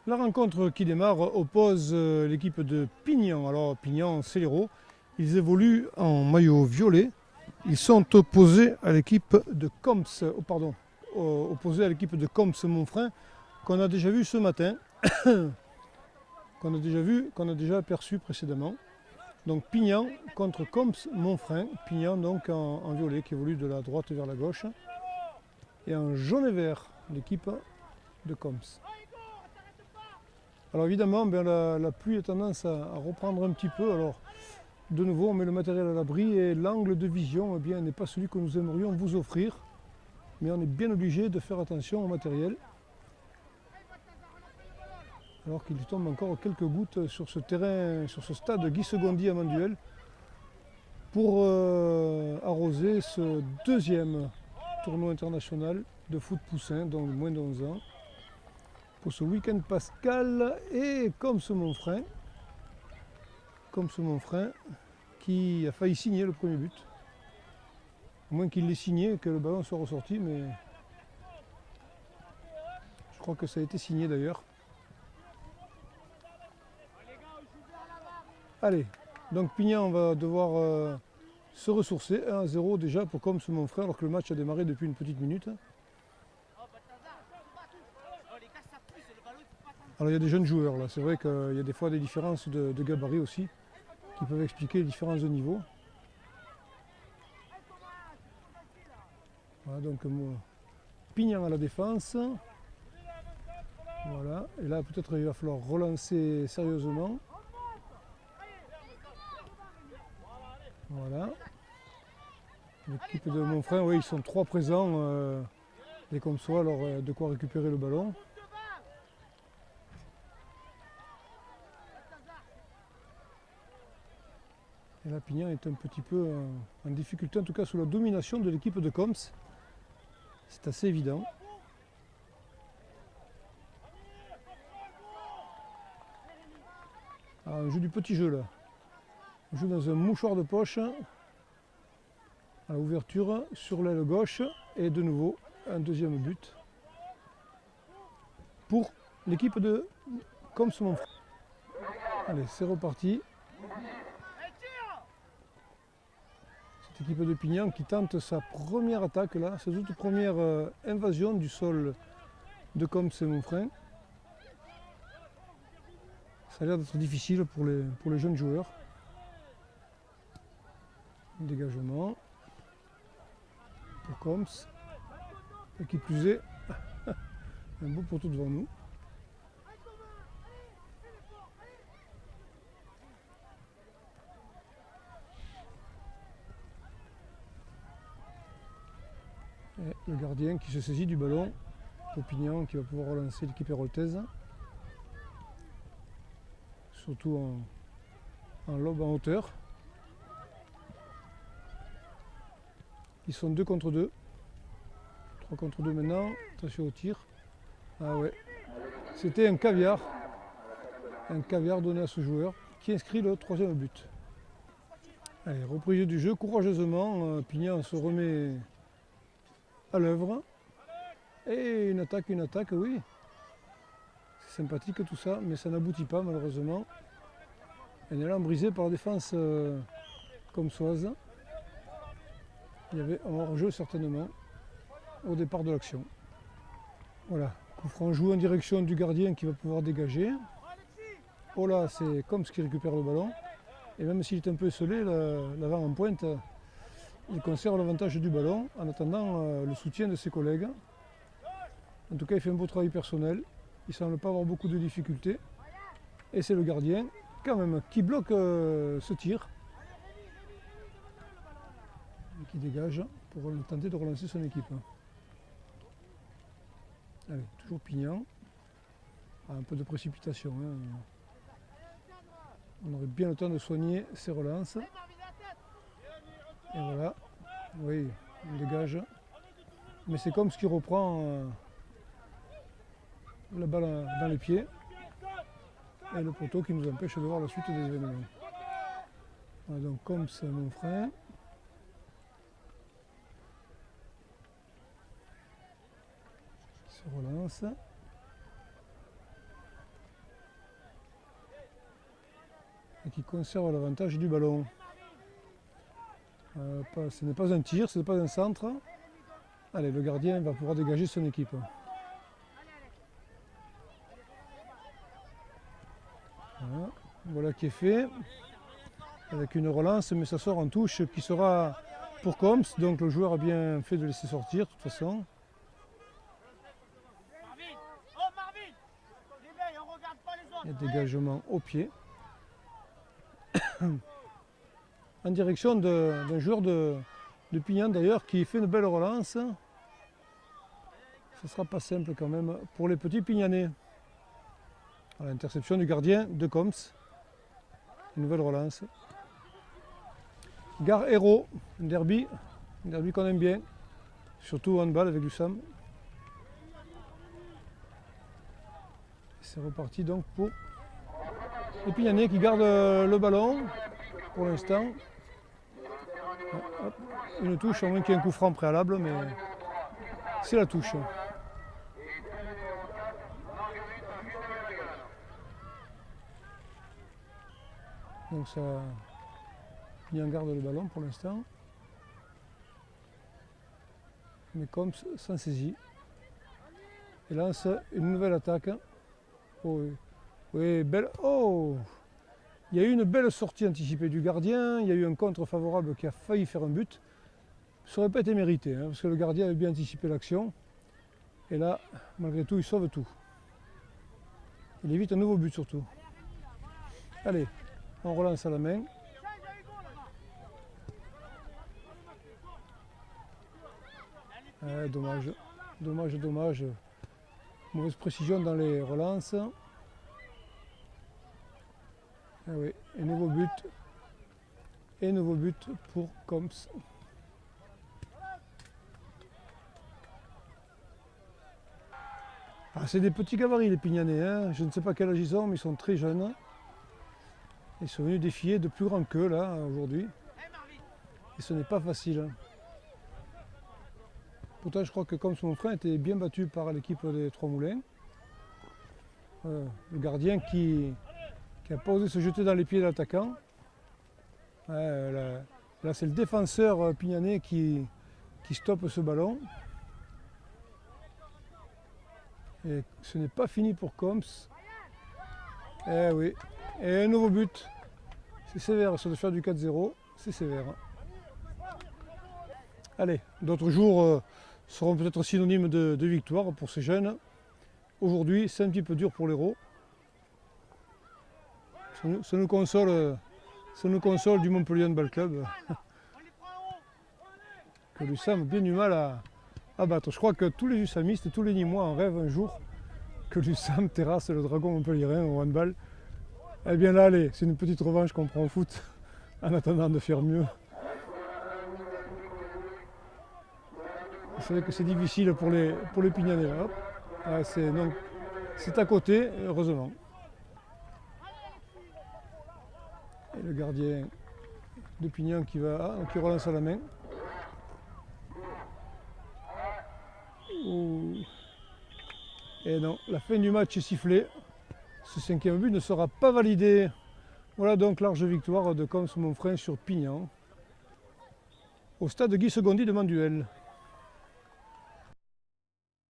La rencontre qui démarre oppose l'équipe de Pignan. Alors Pignan, c'est l'héros. Ils évoluent en maillot violet. Ils sont opposés à l'équipe de Coms, opposés à l'équipe de Coms Monfrein, qu'on a déjà vu ce matin, qu'on a déjà aperçu précédemment. Donc Pignan contre Coms Monfrein. Pignan donc en violet qui évolue de la droite vers la gauche. Et en jaune et vert, l'équipe de Coms. Alors évidemment, la pluie a tendance à reprendre un petit peu. Alors de nouveau, on met le matériel à l'abri et l'angle de vision n'est pas celui que nous aimerions vous offrir. Mais on est bien obligé de faire attention au matériel. Alors qu'il tombe encore quelques gouttes sur ce terrain, sur ce stade Guy Segondy à Manduel pour arroser ce deuxième tournoi international de foot poussin, donc moins de 11 ans. Pour ce week-end pascal et comme ce Monfrein qui a failli signer le premier but. À moins qu'il l'ait signé, que le ballon soit ressorti, mais je crois que ça a été signé d'ailleurs. Allez, donc Pignan va devoir se ressourcer. 1-0 déjà pour comme ce Monfrein, alors que le match a démarré depuis une petite minute. Alors il y a des jeunes joueurs là, c'est vrai qu'il y a des fois des différences de gabarit aussi qui peuvent expliquer les différences de niveau. Voilà donc Pignan à la défense. Voilà, et là peut-être il va falloir relancer sérieusement. Voilà. L'équipe de Monfrein, oui, ils sont 3 présents, et comme ça, alors de quoi récupérer le ballon. Et là, Pignan est un petit peu en difficulté, en tout cas sous la domination de l'équipe de Coms. C'est assez évident. Alors, on joue du petit jeu là. On joue dans un mouchoir de poche. À l'ouverture sur l'aile gauche. Et de nouveau, un deuxième but. Pour l'équipe de Coms Monfrein. Allez, c'est reparti. Cette équipe de Pignan qui tente sa première attaque là, sa toute première invasion du sol de Coms Monfrein. Ça a l'air d'être difficile pour les jeunes joueurs. Dégagement pour Coms. Et qui plus est, un beau poteau devant nous. Et le gardien qui se saisit du ballon. Pignan qui va pouvoir relancer l'équipe héroltaise. Surtout en lobe en hauteur. Ils sont 2 contre 2. 3 contre 2 maintenant. Attention au tir. Ah ouais. C'était un caviar. Un caviar donné à ce joueur qui inscrit le 3e but. Allez, reprise du jeu courageusement. Pignan se remet à l'œuvre. Et une attaque, oui. C'est sympathique tout ça, mais ça n'aboutit pas malheureusement. Un élan brisé par la défense comsoise. Il y avait un hors-jeu certainement au départ de l'action. Voilà, coup franc joué en direction du gardien qui va pouvoir dégager. Oh là, c'est Coms qui récupère le ballon. Et même s'il est un peu esselé, l'avant en pointe, il conserve l'avantage du ballon en attendant le soutien de ses collègues. En tout cas, il fait un beau travail personnel. Il ne semble pas avoir beaucoup de difficultés. Et c'est le gardien, quand même, qui bloque ce tir. Et qui dégage pour tenter de relancer son équipe. Allez, toujours Pignan. Ah, un peu de précipitation. On aurait bien le temps de soigner ses relances. Et voilà. Oui, on dégage. Mais c'est comme ce qui reprend la balle dans les pieds. Et le poteau qui nous empêche de voir la suite des événements. Voilà, donc comme c'est mon frère. Se relance. qui conserve l'avantage du ballon. Ce n'est pas un tir, ce n'est pas un centre. Allez, le gardien va pouvoir dégager son équipe. Voilà qui est fait. Avec une relance, mais ça sort en touche qui sera pour Combes. Donc le joueur a bien fait de laisser sortir de toute façon. Il y a dégagement au pied. En direction d'un joueur de Pignan d'ailleurs qui fait une belle relance. Ce ne sera pas simple quand même pour les petits Pignanais. L'interception du gardien de Combes. Une nouvelle relance. Gare Hérault, un derby qu'on aime bien, surtout au handball avec l'USAM. C'est reparti donc pour les Pignanais qui gardent le ballon pour l'instant. Une touche, au moins qu'il y ait un coup franc préalable, mais c'est la touche. Donc ça, Pignan garde le ballon pour l'instant. Mais Combes s'en saisit et lance une nouvelle attaque. Oh, oui, belle. Oh! Il y a eu une belle sortie anticipée du gardien, il y a eu un contre favorable qui a failli faire un but. Ça n'aurait pas été mérité, hein, parce que le gardien avait bien anticipé l'action. Et là, malgré tout, il sauve tout. Il évite un nouveau but surtout. Allez, on relance à la main. Dommage, dommage, dommage. Mauvaise précision dans les relances. Ah oui, et nouveau but. Et nouveau but pour Combes. Ah, c'est des petits gabarits les Pignanais, hein. Je ne sais pas quel âge ils ont, mais ils sont très jeunes. Ils sont venus défier de plus grands qu'eux là aujourd'hui. Et ce n'est pas facile. Pourtant je crois que Combes mon frère était bien battu par l'équipe des Trois Moulins. Le gardien qui n'a pas osé se jeter dans les pieds de l'attaquant. Là c'est le défenseur Pignanais qui stoppe ce ballon. Et ce n'est pas fini pour Combes. Eh oui. Et un nouveau but. C'est sévère, ça doit faire du 4-0. C'est sévère. Allez, d'autres jours seront peut-être synonymes de victoire pour ces jeunes. Aujourd'hui, c'est un petit peu dur pour l'Hérault. Ça nous console du Montpellier Handball Club. Que l'USAM a bien du mal à battre. Je crois que tous les USAMistes et tous les Nîmois en rêvent un jour que l'USAM terrasse le Dragon montpelliérain au handball. Eh bien là, allez, c'est une petite revanche qu'on prend au foot en attendant de faire mieux. C'est vrai que c'est difficile pour les Pignanais. C'est à côté, heureusement. Et le gardien de Pignan qui relance à la main. Et non, la fin du match est sifflée. Ce 5e but ne sera pas validé. Voilà donc large victoire de Combes Monfrein sur Pignan. Au stade Guy Segondy de Manduel.